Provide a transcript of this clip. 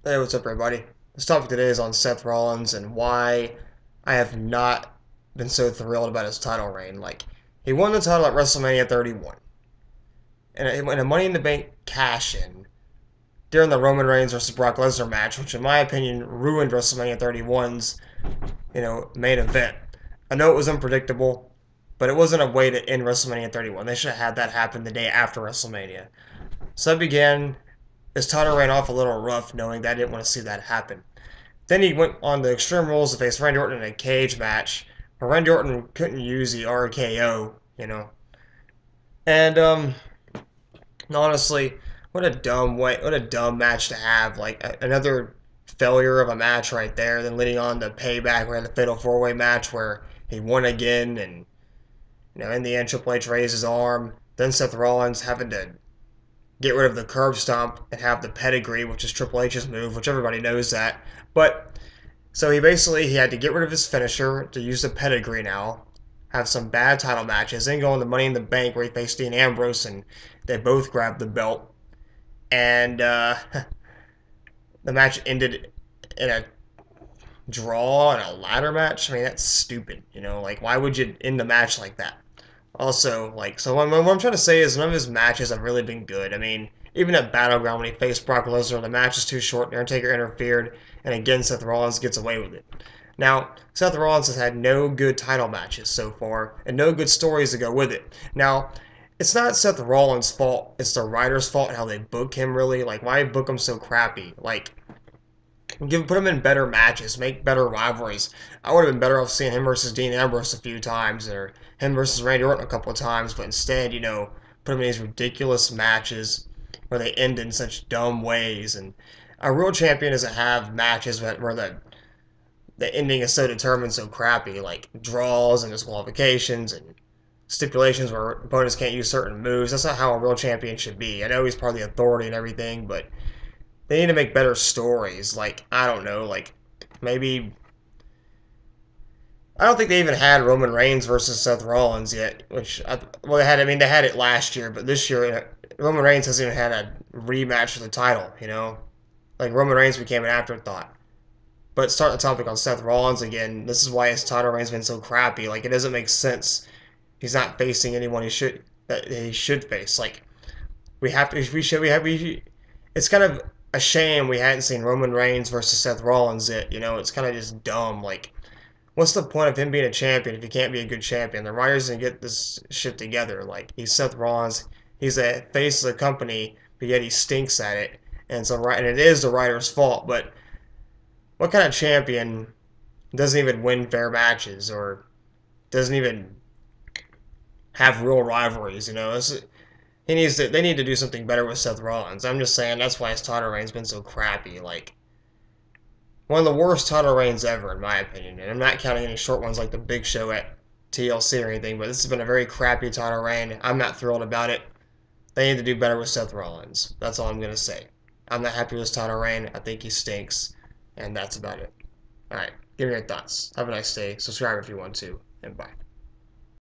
Hey, what's up, everybody? This topic today is on Seth Rollins and why I have not been so thrilled about his title reign. Like, he won the title at WrestleMania 31, and in a Money in the Bank cash-in during the Roman Reigns versus Brock Lesnar match, which in my opinion ruined WrestleMania 31's, main event. I know it was unpredictable, but it wasn't a way to end WrestleMania 31. They should have had that happen the day after WrestleMania. So I began his title reign off a little rough, knowing that I didn't want to see that happen. Then he went on the Extreme Rules to face Randy Orton in a cage match, where Randy Orton couldn't use the RKO. And honestly, what a dumb match to have. Like another failure of a match right there. Then leading on to Payback, where the Fatal 4-Way match where he won again, and in the end Triple H raised his arm. Then Seth Rollins having to get rid of the curb stomp and have the pedigree, which is Triple H's move, which everybody knows that. But so he had to get rid of his finisher to use the pedigree now, have some bad title matches, then go on the Money in the Bank where he faced Dean Ambrose and they both grabbed the belt. And the match ended in a draw and a ladder match. I mean, that's stupid. Like, why would you end the match like that? Also, like, so what I'm trying to say is none of his matches have really been good. I mean, even at Battleground when he faced Brock Lesnar, the match is too short. The Undertaker interfered, and again, Seth Rollins gets away with it. Now, Seth Rollins has had no good title matches so far, and no good stories to go with it. Now, it's not Seth Rollins' fault. It's the writer's fault and how they book him, really. Like, why book him so crappy? Like, put him in better matches, make better rivalries. I would have been better off seeing him versus Dean Ambrose a few times, or him versus Randy Orton a couple of times. But instead, put him in these ridiculous matches where they end in such dumb ways. And a real champion doesn't have matches where the ending is so determined, so crappy, like draws and disqualifications and stipulations where opponents can't use certain moves. That's not how a real champion should be. I know he's part of the authority and everything, but they need to make better stories. Like, I don't know, like maybe I don't think they even had Roman Reigns versus Seth Rollins yet. Well, they had. I mean, they had it last year, but this year Roman Reigns hasn't even had a rematch for the title. Like Roman Reigns became an afterthought. But start the topic on Seth Rollins again. This is why his title reign's been so crappy. Like, it doesn't make sense. He's not facing anyone he should face. Like, we have to we should we have we it's kind of a shame we hadn't seen Roman Reigns versus Seth Rollins yet. It's kind of just dumb. Like, what's the point of him being a champion if he can't be a good champion? The writers didn't get this shit together. Like, he's Seth Rollins. He's a face of the company, but yet he stinks at it. And it is the writer's fault. But what kind of champion doesn't even win fair matches or doesn't even have real rivalries? They need to do something better with Seth Rollins. I'm just saying that's why his title reign's been so crappy. Like, one of the worst title reigns ever, in my opinion. And I'm not counting any short ones like the Big Show at TLC or anything, but this has been a very crappy title reign. I'm not thrilled about it. They need to do better with Seth Rollins. That's all I'm going to say. I'm not happy with his title reign. I think he stinks. And that's about it. Alright, give me your thoughts. Have a nice day. Subscribe if you want to. And bye.